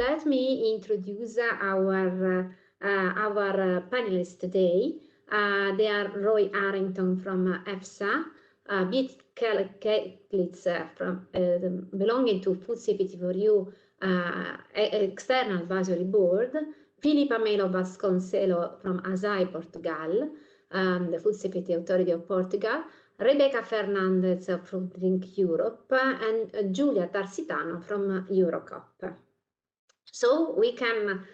let me introduce our panelists today. They are Rory Harrington from EFSA, Beate Kettlitz from belonging to FoodSafety4EU External Advisory Board, Filipa Melo Vasconcelos from ASAE Portugal, the Food Safety Authority of Portugal, Rebeca Fernandez from FoodDrinkEurope, and Giulia Tarsitano from EuroCoop. So we can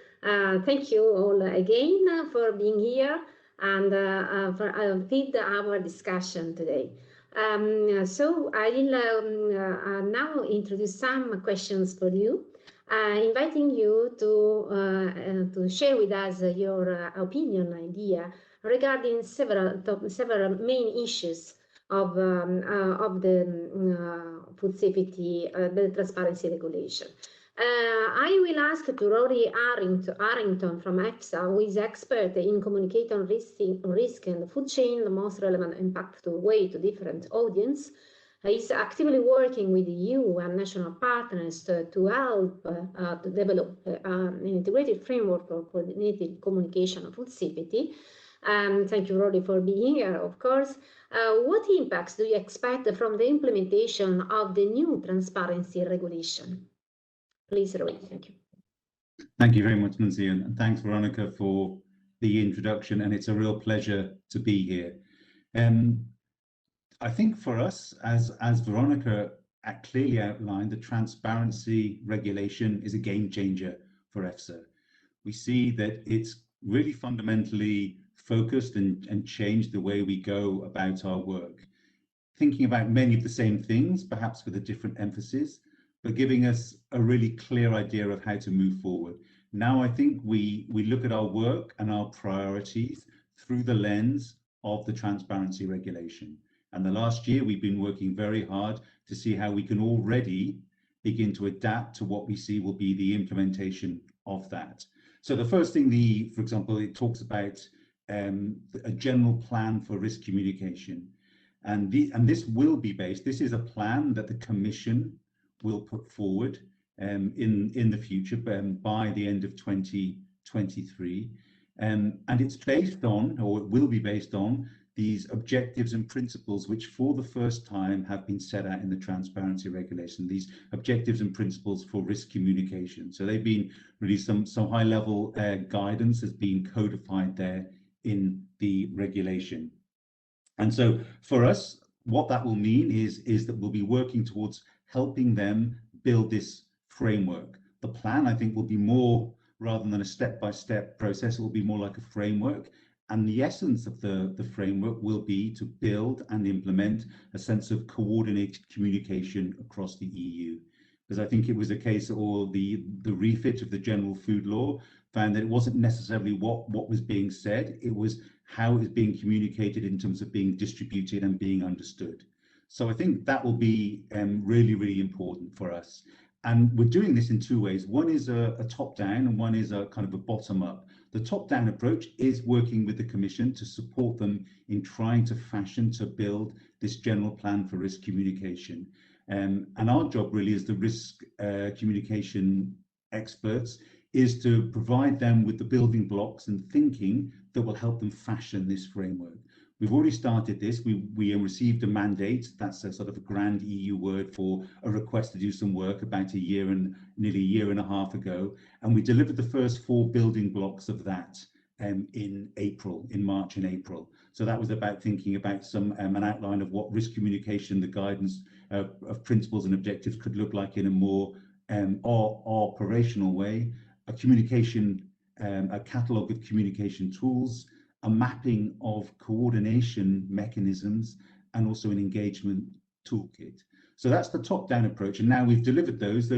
thank you all again for being here and for feed our discussion today. So I will now introduce some questions for you, inviting you to share with us your opinion, idea regarding several main issues of the food safety, the transparency regulation. I will ask to Rory Harrington from EFSA, who is expert in communicating risk and food chain, the most relevant and impactful way to different audience. He's actively working with EU and national partners to help to develop an integrated framework for coordinated communication of food safety. Thank you, Rory, for being here, of course. What impacts do you expect from the implementation of the new transparency regulation? Please, Rory, thank you. Thank you very much, Nancy, and thanks, Veronica, for the introduction, and it's a real pleasure to be here. I think for us, as Veronica clearly outlined, the transparency regulation is a game changer for EFSA. We see that it's really fundamentally focused and changed the way we go about our work, thinking about many of the same things, perhaps with a different emphasis, but giving us a really clear idea of how to move forward. Now, I think we look at our work and our priorities through the lens of the transparency regulation. And the last year, we've been working very hard to see how we can already begin to adapt to what we see will be the implementation of that. So the first thing, for example, it talks about a general plan for risk communication. And this will be based, this is a plan that the Commission will put forward in the future by the end of 2023. And it's based on, or it will be based on, these objectives and principles which for the first time have been set out in the transparency regulation, these objectives and principles for risk communication. So they've been really some high level guidance has been codified there in the regulation. And so for us, what that will mean is that we'll be working towards helping them build this framework. The plan, I think, will be more, rather than a step-by-step process, it will be more like a framework. And the essence of the framework will be to build and implement a sense of coordinated communication across the EU. Because I think it was a case, or the refit of the general food law found that it wasn't necessarily what was being said, it was how it was being communicated in terms of being distributed and being understood. So I think that will be really, really important for us. And we're doing this in two ways. One is a top-down and one is a kind of a bottom-up. The top-down approach is working with the Commission to support them in trying to to build this general plan for risk communication. And our job really as the risk communication experts is to provide them with the building blocks and thinking that will help them fashion this framework. We've already started this. We received a mandate. That's a sort of a grand EU word for a request to do some work about nearly a year and a half ago. And we delivered the first 4 building blocks of that in March and April. So that was about thinking about an outline of what risk communication, the guidance of principles and objectives could look like in a more operational way, a catalogue of communication tools, a mapping of coordination mechanisms, and also an engagement toolkit. So that's the top-down approach. And now we've delivered those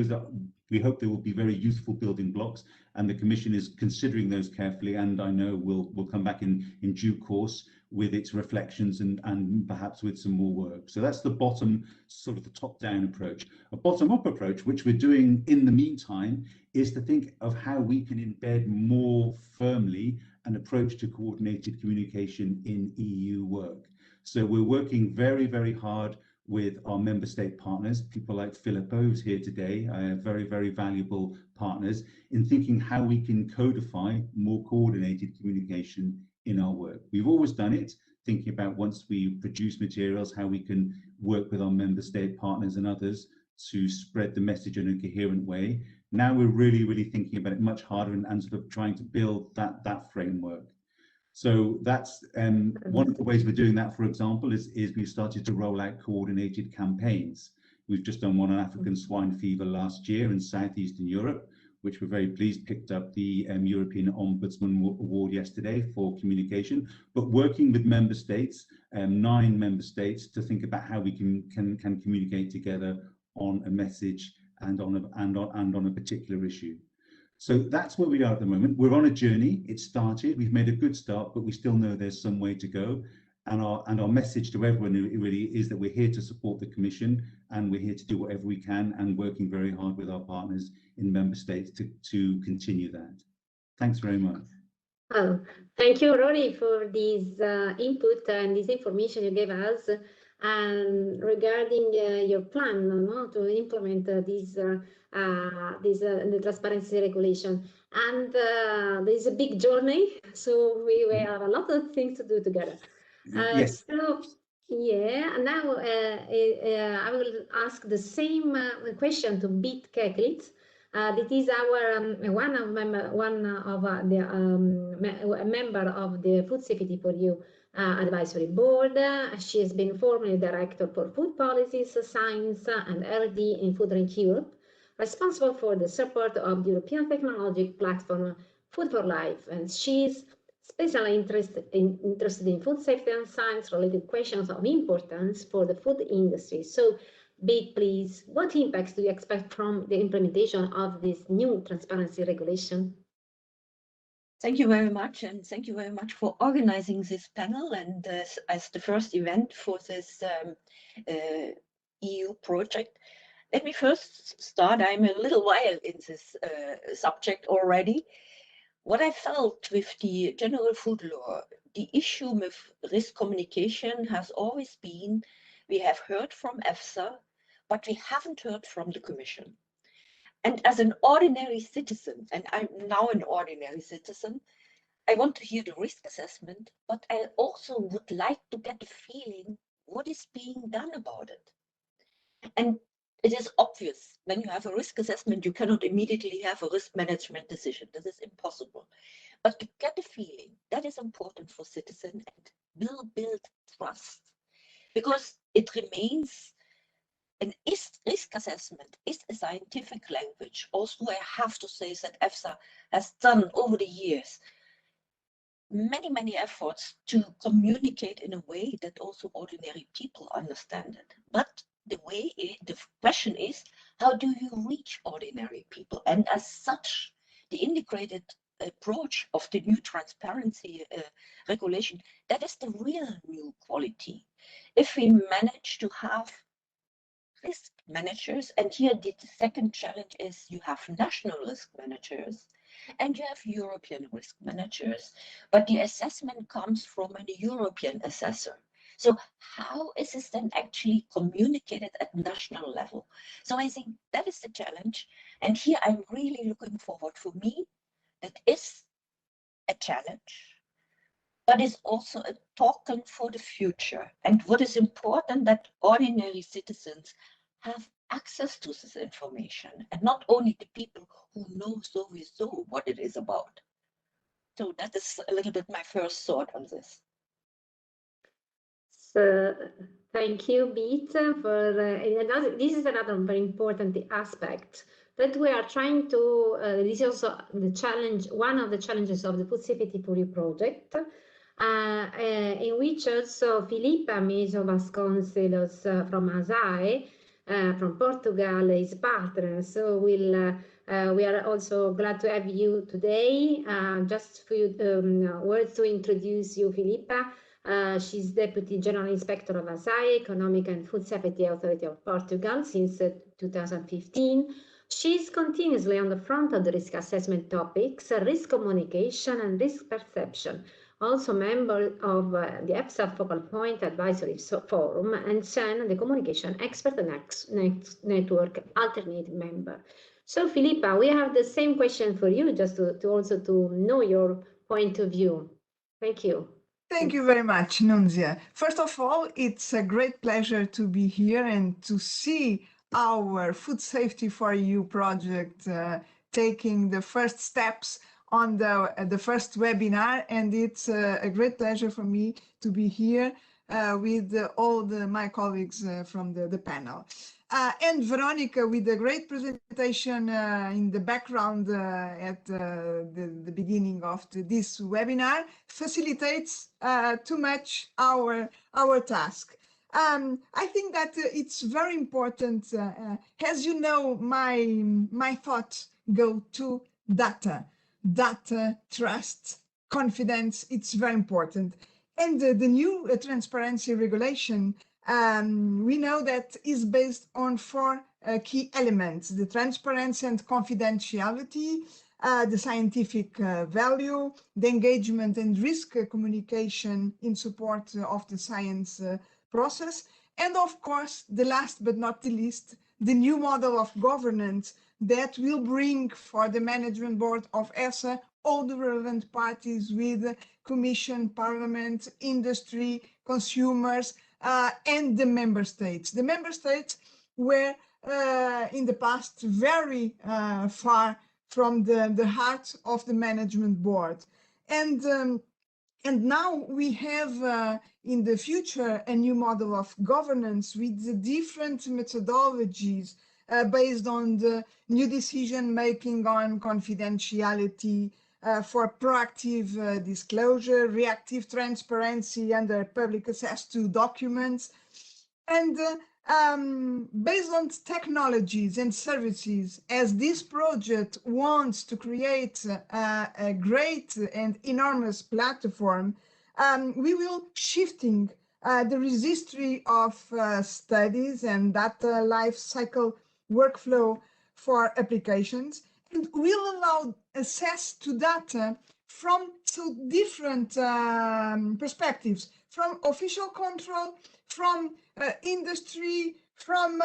we hope they will be very useful building blocks, and the Commission is considering those carefully, and I know we'll come back in due course with its reflections and perhaps with some more work. So that's the sort of the top-down approach. A bottom-up approach, which we're doing in the meantime, is to think of how we can embed more firmly an approach to coordinated communication in EU work. So we're working very, very hard with our member state partners, people like Filipa, who's here today, very, very valuable partners, in thinking how we can codify more coordinated communication in our work. We've always done it, thinking about once we produce materials, how we can work with our member state partners and others to spread the message in a coherent way. Now we're really, really thinking about it much harder and sort of trying to build that framework. So that's one of the ways we're doing that, for example, is we've started to roll out coordinated campaigns. We've just done one on African swine fever last year in Southeastern Europe, which we're very pleased picked up the European Ombudsman Award yesterday for communication, but working with member states, 9 member states, to think about how we can communicate together on a message and on a particular issue. So that's where we are at the moment. We're on a journey. It started. We've made a good start, but we still know there's some way to go. And our message to everyone really is that we're here to support the Commission, and we're here to do whatever we can, and working very hard with our partners in member states to continue that. Thanks very much. Oh, thank you, Rory, for this input and this information you gave us. And regarding your plan to implement the transparency regulation, and there's a big journey, so we have a lot of things to do together. Yes. So yeah, now I will ask the same question to Beate Kettlitz. That is our member of the FoodSafety4EU Advisory Board. She has been formerly Director for Food Policies, Science and R&D in FoodDrinkEurope, responsible for the support of the European technology platform Food for Life, and she's especially interested in food safety and science-related questions of importance for the food industry. So, Beate, please, what impacts do you expect from the implementation of this new transparency regulation? Thank you very much, and thank you very much for organizing this panel and as the first event for this EU project. Let me first start. I'm a little while in this subject already. What I felt with the general food law, the issue with risk communication has always been, we have heard from EFSA, but we haven't heard from the Commission. And as an ordinary citizen, and I'm now an ordinary citizen, I want to hear the risk assessment, but I also would like to get the feeling what is being done about it. And it is obvious when you have a risk assessment, you cannot immediately have a risk management decision. This is impossible. But to get a feeling, that is important for citizens and will build trust, because it remains an risk assessment is a scientific language. Also, I have to say that EFSA has done over the years many efforts to communicate in a way that also ordinary people understand it. But the question is, how do you reach ordinary people? And as such, the integrated approach of the new transparency regulation, that is the real new quality. If we manage to have risk managers, and here the second challenge is you have national risk managers and you have European risk managers, but the assessment comes from a European assessor. So how is this then actually communicated at national level? So I think that is the challenge. And here I'm really looking forward. For me, it is a challenge, but it's also a token for the future. And what is important, that ordinary citizens have access to this information, and not only the people who know sowieso what it is about. So that is a little bit my first thought on this. So thank you, Beate, for this is another very important aspect that we are trying to. This is also the challenge, one of the challenges of the FoodSafety4EU project, in which also Filipa Melo Vasconcelos from ASAE, from Portugal, is partner. So we are also glad to have you today. Just a few words to introduce you, Filipa. She's Deputy General Inspector of ASAE, Economic and Food Safety Authority of Portugal, since 2015. She's continuously on the front of the risk assessment topics, risk communication and risk perception, also member of the EFSA Focal Point Advisory Forum, and CEN, the Communication Expert Network Alternative member. So, Filipa, we have the same question for you, just to also to know your point of view. Thank you. Thank you very much, Nunzia. First of all, it's a great pleasure to be here and to see our FoodSafety4EU project taking the first steps on the first webinar. And it's a great pleasure for me to be here with all my colleagues from the panel. And Veronica, with a great presentation in the background at the beginning of this webinar, facilitates too much our task. I think that it's very important. As you know, my thoughts go to data, trust, confidence. It's very important. And the new transparency regulation, we know that is based on 4 key elements: the transparency and confidentiality, the scientific value, the engagement and risk communication in support of the science process, and of course, the last but not the least, the new model of governance that will bring for the management board of EFSA all the relevant parties with Commission, Parliament, industry, consumers, and the member states. The member states were in the past very far from the heart of the management board. And now we have in the future a new model of governance with the different methodologies based on the new decision making on confidentiality, for proactive disclosure, reactive transparency under public access to documents, and based on technologies and services, as this project wants to create a great and enormous platform, we will shifting the registry of studies and data life cycle workflow for applications, and will allow access to data from different perspectives, from official control, from industry, from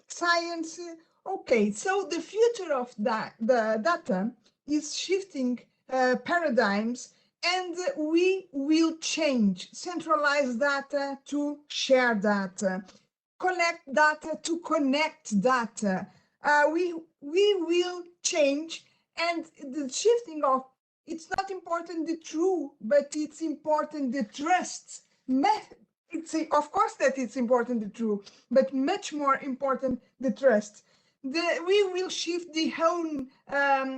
science. Okay, so the future of the data is shifting paradigms, and we will change centralized data to share data, collect data to connect data. We will change, and the shifting of, it's not important the true, but it's important the trust. Of course that it's important the true, but much more important the trust. We will shift the own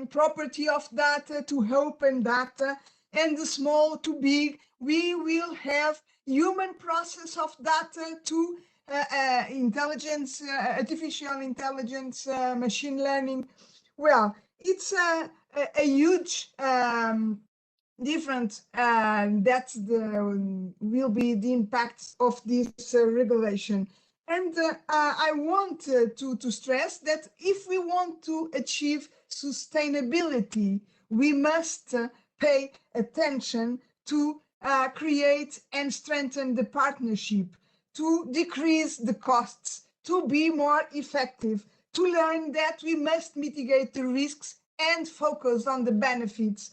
property of data to open data, and the small to big. We will have human process of data to intelligence, artificial intelligence, machine learning. Well, it's a huge difference. That's will be the impacts of this regulation. And I want to stress that if we want to achieve sustainability, we must pay attention to create and strengthen the partnership, to decrease the costs, to be more effective, to learn that we must mitigate the risks and focus on the benefits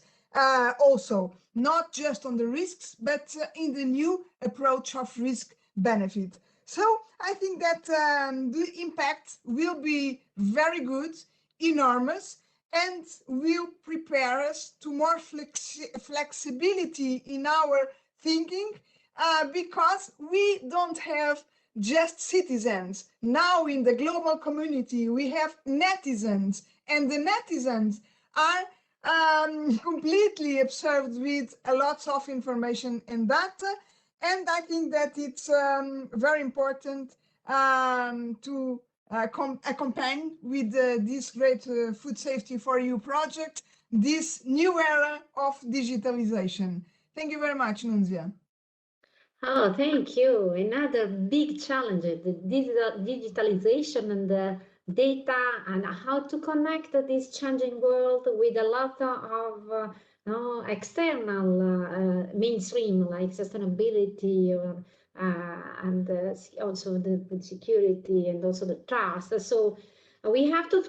also, not just on the risks, but in the new approach of risk benefit. So I think that the impact will be very good, enormous, and will prepare us to more flexibility in our thinking, because we don't have just citizens. Now in the global community, we have netizens, and the netizens are completely observed with a lot of information and data. And I think that it's very important to accompany with this great FoodSafety4EU project, this new era of digitalization. Thank you very much, Nunzia. Oh, thank you. Another big challenge, the digitalization and the data, and how to connect this changing world with a lot of external mainstream like sustainability or and also the food security and also the trust. So we have to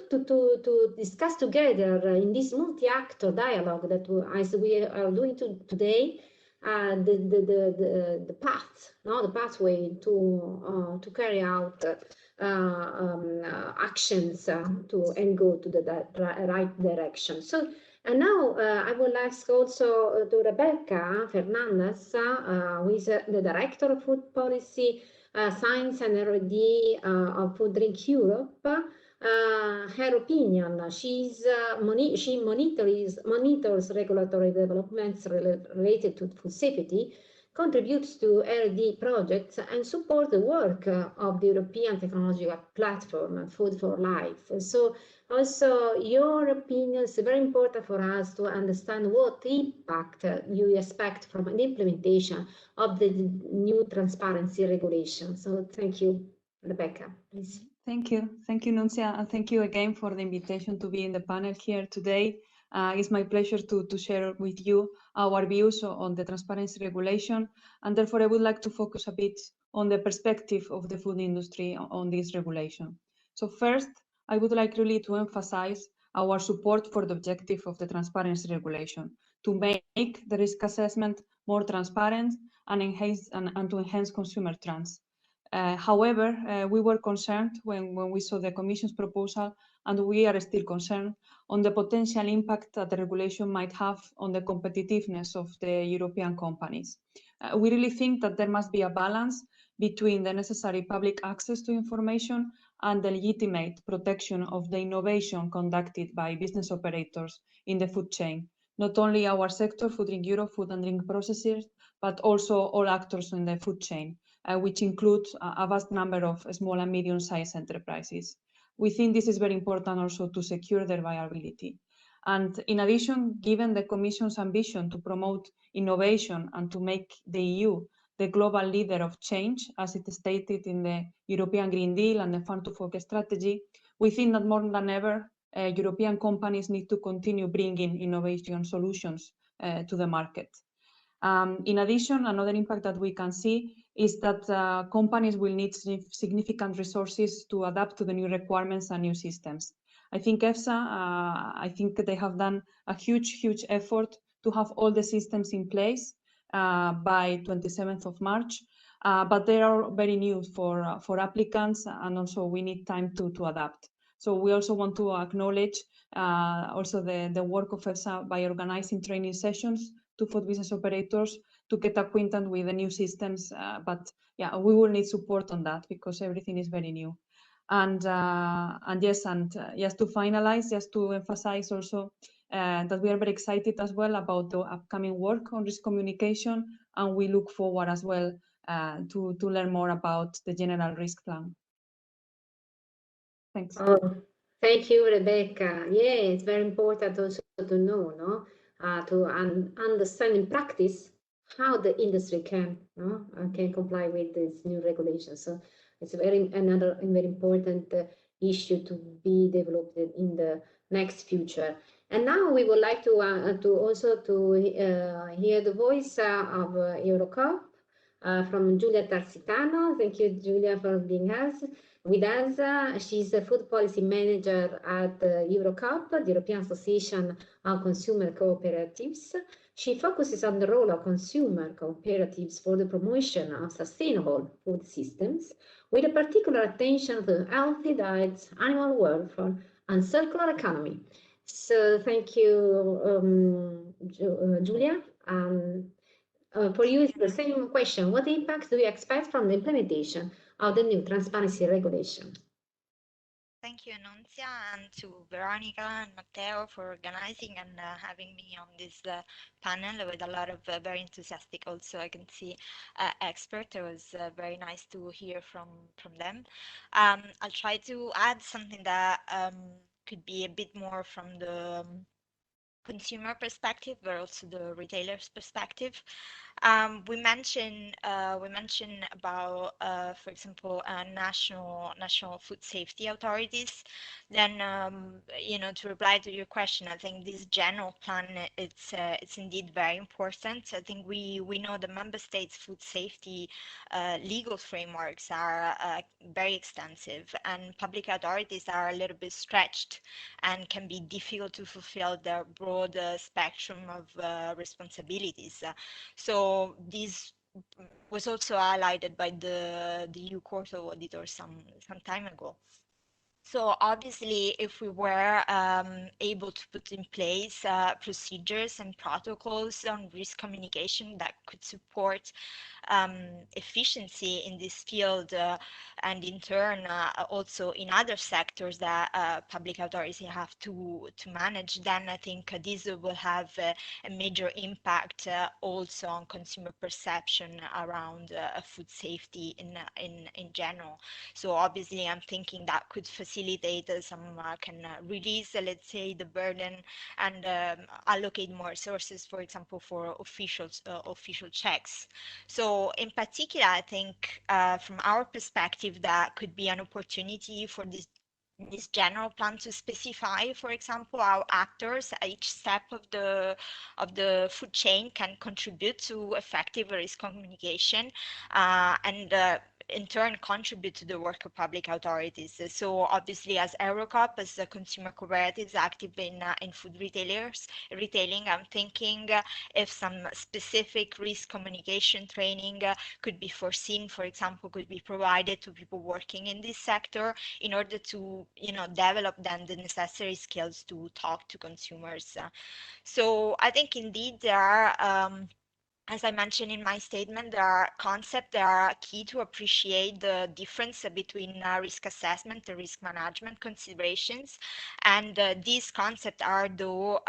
discuss together in this multi-actor dialogue that as we are doing today, the path, the pathway to carry out actions and go to the right direction. So and now I will ask also to Rebeca Fernandez, who is the Director of Food Policy, Science and R&D of FoodDrinkEurope. Her opinion. She monitors regulatory developments related to food safety, contributes to R&D projects, and supports the work of the European technological platform Food for Life. So also your opinion is very important for us to understand what impact you expect from the implementation of the new transparency regulation. So thank you, Rebecca, please. Thank you, Nunzia, and thank you again for the invitation to be in the panel here today. It's my pleasure to share with you our views on the transparency regulation, and therefore I would like to focus a bit on the perspective of the food industry on this regulation. So first, I would like really to emphasize our support for the objective of the transparency regulation, to make the risk assessment more transparent and to enhance consumer trust. However, we were concerned when we saw the Commission's proposal, and we are still concerned on the potential impact that the regulation might have on the competitiveness of the European companies. We really think that there must be a balance between the necessary public access to information and the legitimate protection of the innovation conducted by business operators in the food chain. Not only our sector, FoodDrinkEurope, food and drink processors, but also all actors in the food chain, which includes a vast number of small and medium-sized enterprises. We think this is very important also to secure their viability. And in addition, given the Commission's ambition to promote innovation and to make the EU the global leader of change, as it is stated in the European Green Deal and the Farm to Fork strategy, we think that more than ever, European companies need to continue bringing innovation solutions to the market. In addition, another impact that we can see is that companies will need significant resources to adapt to the new requirements and new systems. I think EFSA, I think they have done a huge effort to have all the systems in place by 27th of March, but they are very new for applicants, and also we need time to adapt. So we also want to acknowledge also the work of EFSA by organizing training sessions to food business operators to get acquainted with the new systems. But yeah, we will need support on that because everything is very new. And just to finalize, just to emphasize also that we are very excited as well about the upcoming work on risk communication, and we look forward as well to learn more about the general risk plan. Thanks. Oh, thank you, Rebecca. Yeah, it's very important also to know, to understand in practice how the industry can comply with this new regulation. So it's another very important issue to be developed in the next future. And now we would like to also hear the voice of EuroCoop from Giulia Tarsitano. Thank you, Giulia, for being with us. She's a food policy manager at EuroCoop, the European Association of Consumer Cooperatives. She focuses on the role of consumer cooperatives for the promotion of sustainable food systems, with a particular attention to healthy diets, animal welfare, and circular economy. So thank you, Giulia. For you, it's the same question. What impacts do you expect from the implementation of the new transparency regulation? Thank you, Nunzia, and to Veronica and Matteo for organizing and having me on this panel with a lot of very enthusiastic, also I can see experts. It was very nice to hear from them. I'll try to add something that could be a bit more from the consumer perspective, but also the retailer's perspective. We mentioned about, for example, national food safety authorities. Then, to reply to your question, I think this general plan it's indeed very important. I think we know the member states' food safety legal frameworks are very extensive, and public authorities are a little bit stretched and can be difficult to fulfill their broad spectrum of responsibilities. So this was also highlighted by the EU Court of Auditors some time ago. So obviously, if we were able to put in place procedures and protocols on risk communication that could support efficiency in this field, and in turn also in other sectors that public authorities have to manage, then I think this will have a major impact also on consumer perception around food safety in general. So obviously, I'm thinking that could facilitate can release, let's say, the burden and allocate more resources, for example, for official checks. So in particular, I think from our perspective, that could be an opportunity for this general plan to specify, for example, how actors at each step of the food chain can contribute to effective risk communication and in turn contribute to the work of public authorities. So obviously, as EuroCoop, as the consumer cooperatives active in food retailing, I'm thinking if some specific risk communication training could be foreseen, for example, could be provided to people working in this sector in order to, develop then the necessary skills to talk to consumers. So I think indeed there are as I mentioned in my statement, there are concepts that are key to appreciate the difference between risk assessment and risk management considerations. And these concepts are, though,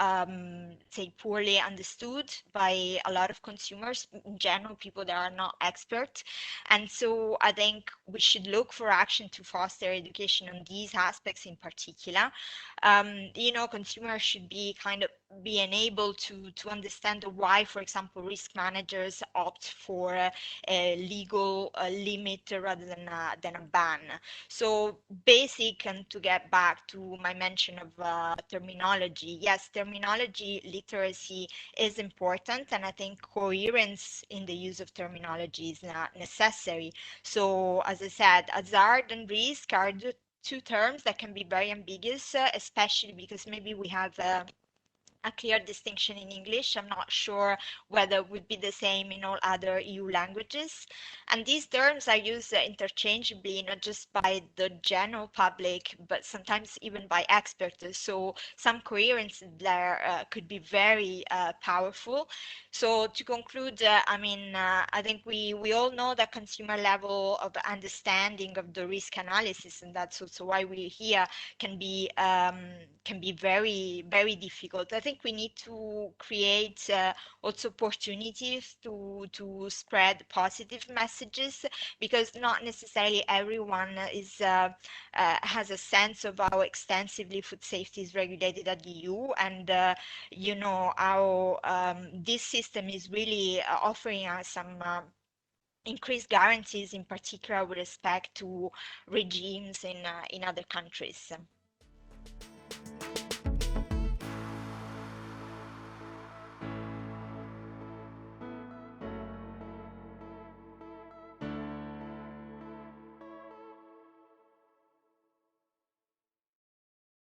say, poorly understood by a lot of consumers, in general, people that are not experts. And so I think we should look for action to foster education on these aspects in particular. Consumers should be being able to understand why, for example, risk managers opt for a legal limit rather than a ban. So basic, and to get back to my mention of terminology, yes, terminology literacy is important, and I think coherence in the use of terminology is not necessary. So as I said, hazard and risk are the two terms that can be very ambiguous, especially because maybe we have a clear distinction in English. I'm not sure whether it would be the same in all other EU languages. And these terms are used interchangeably, not just by the general public, but sometimes even by experts. So some coherence there could be very powerful. So to conclude, I think we all know that consumer level of understanding of the risk analysis, and that's also why we're here, can be very, very difficult. I think we need to create also opportunities to spread positive messages, because not necessarily everyone has a sense of how extensively food safety is regulated at the EU, and how this system is really offering us some increased guarantees, in particular with respect to regimes in other countries.